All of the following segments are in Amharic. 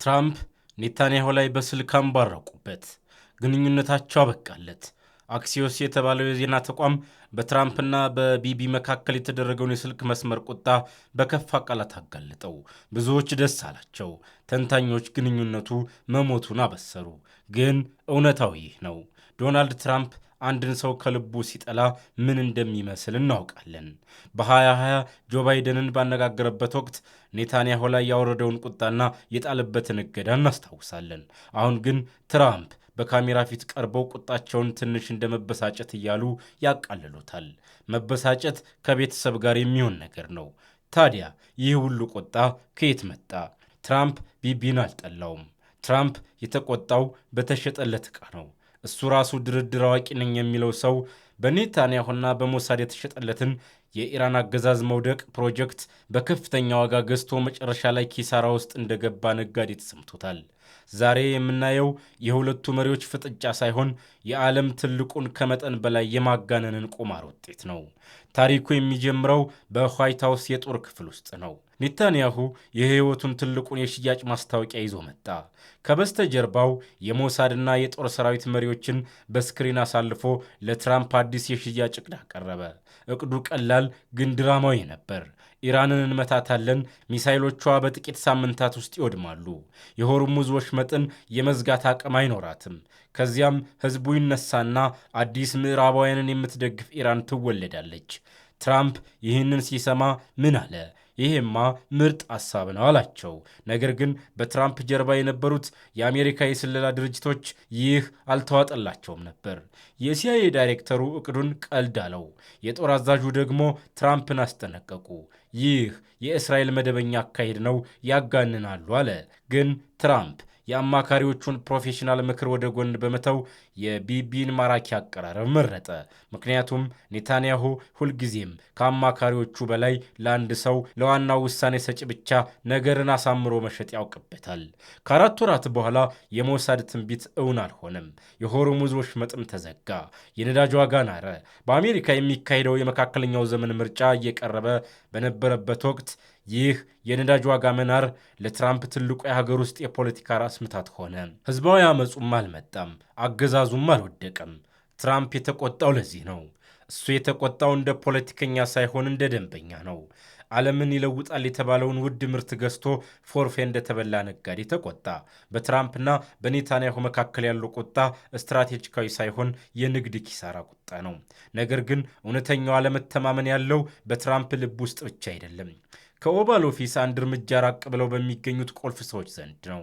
ትራምፕ ኔታንያሁ ላይ በስልክ አንባረቁበት። ግንኙነታቸው አበቃለት። አክሲዮስ የተባለው የዜና ተቋም በትራምፕና በቢቢ መካከል የተደረገውን የስልክ መስመር ቁጣ በከፋ ቃላት አጋለጠው። ብዙዎች ደስ አላቸው። ተንታኞች ግንኙነቱ መሞቱን አበሰሩ። ግን እውነታው ይህ ነው። ዶናልድ ትራምፕ አንድን ሰው ከልቡ ሲጠላ ምን እንደሚመስል እናውቃለን። በ2020 ጆ ባይደንን ባነጋገረበት ወቅት ኔታንያሁ ላይ ያወረደውን ቁጣና የጣለበትን እገዳ እናስታውሳለን። አሁን ግን ትራምፕ በካሜራ ፊት ቀርበው ቁጣቸውን ትንሽ እንደ መበሳጨት እያሉ ያቃልሉታል። መበሳጨት ከቤተሰብ ጋር የሚሆን ነገር ነው። ታዲያ ይህ ሁሉ ቁጣ ከየት መጣ? ትራምፕ ቢቢን አልጠላውም። ትራምፕ የተቆጣው በተሸጠለት ዕቃ ነው። እሱ ራሱ ድርድር አዋቂ ነኝ የሚለው ሰው በኔታንያሁና በሞሳድ የተሸጠለትን የኢራን አገዛዝ መውደቅ ፕሮጀክት በከፍተኛ ዋጋ ገዝቶ መጨረሻ ላይ ኪሳራ ውስጥ እንደገባ ነጋዴ ተሰምቶታል። ዛሬ የምናየው የሁለቱ መሪዎች ፍጥጫ ሳይሆን የዓለም ትልቁን ከመጠን በላይ የማጋነንን ቁማር ውጤት ነው። ታሪኩ የሚጀምረው በዋይት ሃውስ የጦር ክፍል ውስጥ ነው። ኔታንያሁ የሕይወቱን ትልቁን የሽያጭ ማስታወቂያ ይዞ መጣ። ከበስተጀርባው የሞሳድና የጦር ሰራዊት መሪዎችን በስክሪን አሳልፎ ለትራምፕ አዲስ የሽያጭ ዕቅድ አቀረበ። ዕቅዱ ቀላል ግን ድራማዊ ነበር። ኢራንን እንመታታለን፣ ሚሳይሎቿ በጥቂት ሳምንታት ውስጥ ይወድማሉ፣ የሆርሙዝ ወሽመጥን የመዝጋት አቅም አይኖራትም። ከዚያም ሕዝቡ ይነሳና አዲስ ምዕራባውያንን የምትደግፍ ኢራን ትወለዳለች። ትራምፕ ይህንን ሲሰማ ምን አለ? ይሄማ ምርጥ ሐሳብ ነው አላቸው። ነገር ግን በትራምፕ ጀርባ የነበሩት የአሜሪካ የስለላ ድርጅቶች ይህ አልተዋጠላቸውም ነበር። የሲአይኤ ዳይሬክተሩ ዕቅዱን ቀልድ አለው። የጦር አዛዡ ደግሞ ትራምፕን አስጠነቀቁ። ይህ የእስራኤል መደበኛ አካሄድ ነው፣ ያጋንናሉ አለ። ግን ትራምፕ የአማካሪዎቹን ፕሮፌሽናል ምክር ወደ ጎን በመተው የቢቢን ማራኪ አቀራረብ መረጠ። ምክንያቱም ኔታንያሁ ሁልጊዜም ከአማካሪዎቹ በላይ ለአንድ ሰው ለዋናው ውሳኔ ሰጪ ብቻ ነገርን አሳምሮ መሸጥ ያውቅበታል። ከ4 ወራት በኋላ የሞሳድ ትንቢት እውን አልሆነም። የሆርሙዝ ወሽመጥም ተዘጋ። የነዳጅ ዋጋ ናረ። በአሜሪካ የሚካሄደው የመካከለኛው ዘመን ምርጫ እየቀረበ በነበረበት ወቅት ይህ የነዳጅ ዋጋ መናር ለትራምፕ ትልቁ የሀገር ውስጥ የፖለቲካ ራስ ምታት ሆነ። ህዝባዊ አመፁም አልመጣም፣ አገዛዙም አልወደቀም። ትራምፕ የተቆጣው ለዚህ ነው። እሱ የተቆጣው እንደ ፖለቲከኛ ሳይሆን እንደ ደንበኛ ነው። ዓለምን ይለውጣል የተባለውን ውድ ምርት ገዝቶ ፎርፌ እንደተበላ ነጋዴ ተቆጣ። በትራምፕና በኔታንያሁ መካከል ያለው ቁጣ ስትራቴጂካዊ ሳይሆን የንግድ ኪሳራ ቁጣ ነው። ነገር ግን እውነተኛው አለመተማመን ያለው በትራምፕ ልብ ውስጥ ብቻ አይደለም፣ ከኦቫል ኦፊስ አንድ እርምጃ ራቅ ብለው በሚገኙት ቁልፍ ሰዎች ዘንድ ነው።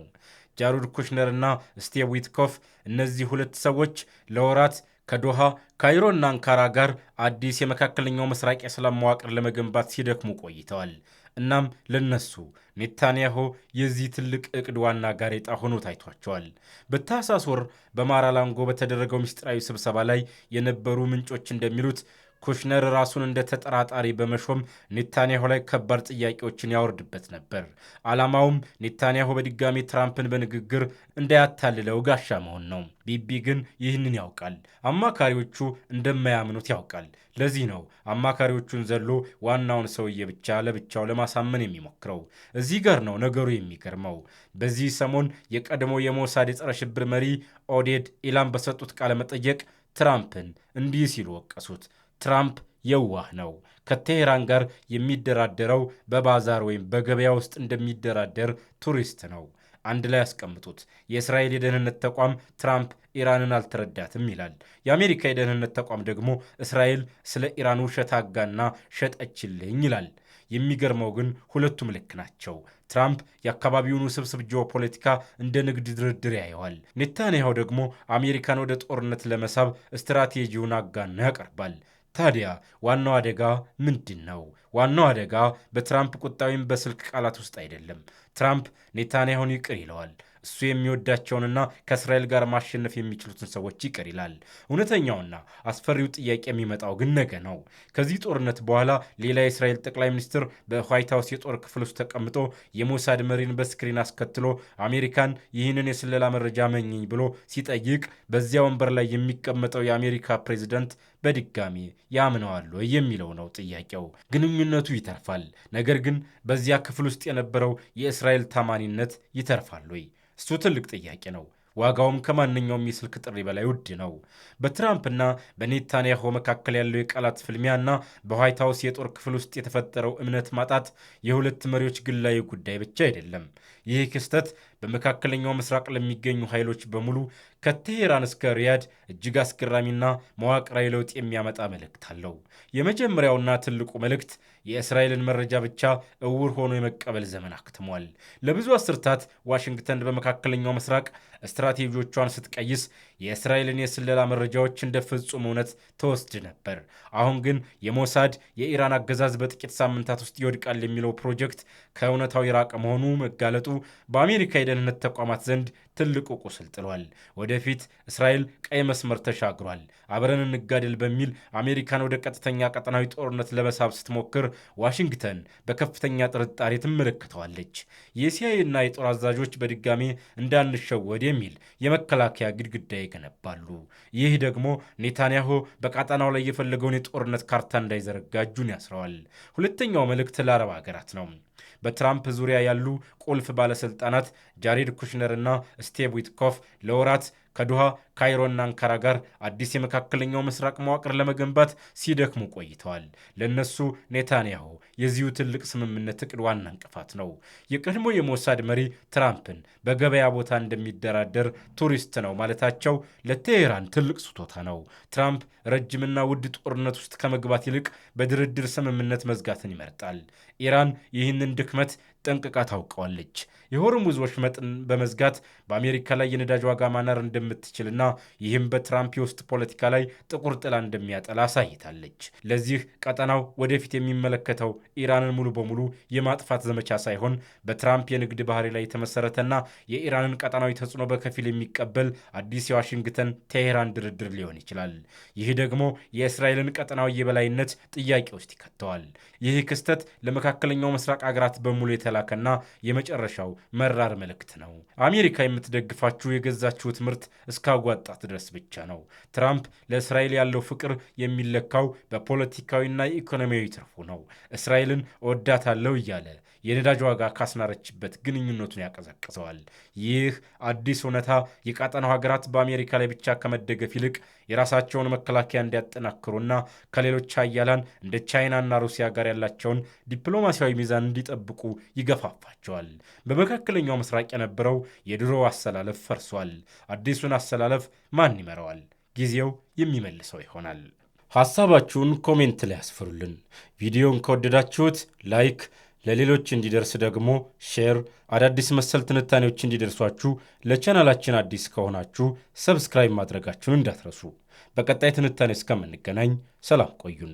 ጃሩድ ኩሽነር እና ስቲቭ ዊትኮፍ፣ እነዚህ ሁለት ሰዎች ለወራት ከዶሃ ካይሮና አንካራ ጋር አዲስ የመካከለኛው ምስራቅ የሰላም መዋቅር ለመገንባት ሲደክሙ ቆይተዋል። እናም ለነሱ ኔታንያሁ የዚህ ትልቅ ዕቅድ ዋና ጋሬጣ ሆኖ ታይቷቸዋል። በታህሳስ ወር በማራላንጎ በተደረገው ምስጢራዊ ስብሰባ ላይ የነበሩ ምንጮች እንደሚሉት ኩሽነር ራሱን እንደ ተጠራጣሪ በመሾም ኔታንያሁ ላይ ከባድ ጥያቄዎችን ያወርድበት ነበር። ዓላማውም ኔታንያሁ በድጋሚ ትራምፕን በንግግር እንዳያታልለው ጋሻ መሆን ነው። ቢቢ ግን ይህንን ያውቃል። አማካሪዎቹ እንደማያምኑት ያውቃል። ለዚህ ነው አማካሪዎቹን ዘሎ ዋናውን ሰውዬ ብቻ ለብቻው ለማሳመን የሚሞክረው። እዚህ ጋር ነው ነገሩ የሚገርመው። በዚህ ሰሞን የቀድሞ የሞሳድ የጸረ ሽብር መሪ ኦዴድ ኢላም በሰጡት ቃለ መጠየቅ ትራምፕን እንዲህ ሲሉ ወቀሱት። ትራምፕ የዋህ ነው። ከቴሄራን ጋር የሚደራደረው በባዛር ወይም በገበያ ውስጥ እንደሚደራደር ቱሪስት ነው። አንድ ላይ ያስቀምጡት። የእስራኤል የደህንነት ተቋም ትራምፕ ኢራንን አልተረዳትም ይላል። የአሜሪካ የደህንነት ተቋም ደግሞ እስራኤል ስለ ኢራን ውሸት አጋና ሸጠችልኝ ይላል። የሚገርመው ግን ሁለቱም ልክ ናቸው። ትራምፕ የአካባቢውን ውስብስብ ጂኦፖለቲካ እንደ ንግድ ድርድር ያየዋል። ኔታንያሁ ደግሞ አሜሪካን ወደ ጦርነት ለመሳብ ስትራቴጂውን አጋና ያቀርባል። ታዲያ ዋናው አደጋ ምንድን ነው? ዋናው አደጋ በትራምፕ ቁጣ ወይም በስልክ ቃላት ውስጥ አይደለም። ትራምፕ ኔታንያሁን ይቅር ይለዋል። እሱ የሚወዳቸውንና ከእስራኤል ጋር ማሸነፍ የሚችሉትን ሰዎች ይቅር ይላል። እውነተኛውና አስፈሪው ጥያቄ የሚመጣው ግን ነገ ነው። ከዚህ ጦርነት በኋላ ሌላ የእስራኤል ጠቅላይ ሚኒስትር በዋይት ሃውስ የጦር ክፍል ውስጥ ተቀምጦ የሞሳድ መሪን በስክሪን አስከትሎ አሜሪካን ይህንን የስለላ መረጃ መኝኝ ብሎ ሲጠይቅ በዚያ ወንበር ላይ የሚቀመጠው የአሜሪካ ፕሬዚደንት በድጋሚ ያምነዋል የሚለው ነው ጥያቄው። ግንኙ ግንኙነቱ ይተርፋል። ነገር ግን በዚያ ክፍል ውስጥ የነበረው የእስራኤል ታማኒነት ይተርፋል ወይ? እሱ ትልቅ ጥያቄ ነው። ዋጋውም ከማንኛውም የስልክ ጥሪ በላይ ውድ ነው። በትራምፕና በኔታንያሁ መካከል ያለው የቃላት ፍልሚያና በዋይት ሀውስ የጦር ክፍል ውስጥ የተፈጠረው እምነት ማጣት የሁለት መሪዎች ግላዊ ጉዳይ ብቻ አይደለም። ይህ ክስተት በመካከለኛው ምስራቅ ለሚገኙ ኃይሎች በሙሉ ከቴሄራን እስከ ሪያድ እጅግ አስገራሚና መዋቅራዊ ለውጥ የሚያመጣ መልእክት አለው። የመጀመሪያውና ትልቁ መልእክት የእስራኤልን መረጃ ብቻ እውር ሆኖ የመቀበል ዘመን አክትሟል። ለብዙ አስርታት ዋሽንግተን በመካከለኛው ምስራቅ ስትራቴጂዎቿን ስትቀይስ የእስራኤልን የስለላ መረጃዎች እንደ ፍጹም እውነት ተወስድ ነበር። አሁን ግን የሞሳድ የኢራን አገዛዝ በጥቂት ሳምንታት ውስጥ ይወድቃል የሚለው ፕሮጀክት ከእውነታው የራቀ መሆኑ መጋለጡ በአሜሪካ የደህንነት ተቋማት ዘንድ ትልቁ ቁስል ጥሏል። ወደፊት እስራኤል ቀይ መስመር ተሻግሯል፣ አብረን እንጋደል በሚል አሜሪካን ወደ ቀጥተኛ ቀጠናዊ ጦርነት ለመሳብ ስትሞክር ዋሽንግተን በከፍተኛ ጥርጣሬ ትመለከተዋለች። የሲአይኤና የጦር አዛዦች በድጋሜ እንዳንሸወድ የሚል የመከላከያ ግድግዳ ይገነባሉ። ይህ ደግሞ ኔታንያሁ በቀጠናው ላይ የፈለገውን የጦርነት ካርታ እንዳይዘረጋ እጁን ያስረዋል። ሁለተኛው መልእክት ለአረብ ሀገራት ነው። በትራምፕ ዙሪያ ያሉ ቁልፍ ባለስልጣናት ጃሬድ ኩሽነር እና ስቴቭ ዊትኮፍ ለወራት ከዶሃ ካይሮና አንካራ ጋር አዲስ የመካከለኛው ምስራቅ መዋቅር ለመገንባት ሲደክሙ ቆይተዋል። ለነሱ ኔታንያሁ የዚሁ ትልቅ ስምምነት እቅድ ዋና እንቅፋት ነው። የቀድሞ የሞሳድ መሪ ትራምፕን በገበያ ቦታ እንደሚደራደር ቱሪስት ነው ማለታቸው ለቴሄራን ትልቅ ስጦታ ነው። ትራምፕ ረጅምና ውድ ጦርነት ውስጥ ከመግባት ይልቅ በድርድር ስምምነት መዝጋትን ይመርጣል። ኢራን ይህንን ድክመት ጠንቅቃ ታውቀዋለች። የሆርሙዝ ወሽመጥን በመዝጋት በአሜሪካ ላይ የነዳጅ ዋጋ ማናር እንደምትችልና ይህም በትራምፕ የውስጥ ፖለቲካ ላይ ጥቁር ጥላ እንደሚያጠላ አሳይታለች። ለዚህ ቀጠናው ወደፊት የሚመለከተው ኢራንን ሙሉ በሙሉ የማጥፋት ዘመቻ ሳይሆን በትራምፕ የንግድ ባህሪ ላይ የተመሰረተና የኢራንን ቀጠናዊ ተጽዕኖ በከፊል የሚቀበል አዲስ የዋሽንግተን ቴሄራን ድርድር ሊሆን ይችላል። ይህ ደግሞ የእስራኤልን ቀጠናዊ የበላይነት ጥያቄ ውስጥ ይከተዋል። ይህ ክስተት ለመካከለኛው ምስራቅ አገራት በሙሉ የተላከና የመጨረሻው መራር መልእክት ነው። አሜሪካ የምትደግፋችሁ የገዛችሁት ምርት እስካጓጣት ድረስ ብቻ ነው። ትራምፕ ለእስራኤል ያለው ፍቅር የሚለካው በፖለቲካዊና ኢኮኖሚያዊ ትርፉ ነው። እስራኤልን እወዳታለሁ እያለ የነዳጅ ዋጋ ካስናረችበት ግንኙነቱን ያቀዘቅዘዋል። ይህ አዲስ እውነታ የቀጠናው ሀገራት በአሜሪካ ላይ ብቻ ከመደገፍ ይልቅ የራሳቸውን መከላከያ እንዲያጠናክሩና ከሌሎች ሀያላን እንደ ቻይናና ሩሲያ ጋር ያላቸውን ዲፕሎማሲያዊ ሚዛን እንዲጠብቁ ይገፋፋቸዋል። በመካከለኛው ምስራቅ የነበረው የድሮ አሰላለፍ ፈርሷል። አዲሱን አሰላለፍ ማን ይመራዋል? ጊዜው የሚመልሰው ይሆናል። ሐሳባችሁን ኮሜንት ላይ ያስፍሩልን። ቪዲዮን ከወደዳችሁት ላይክ፣ ለሌሎች እንዲደርስ ደግሞ ሼር፣ አዳዲስ መሰል ትንታኔዎች እንዲደርሷችሁ ለቻናላችን አዲስ ከሆናችሁ ሰብስክራይብ ማድረጋችሁን እንዳትረሱ። በቀጣይ ትንታኔ እስከምንገናኝ ሰላም ቆዩን።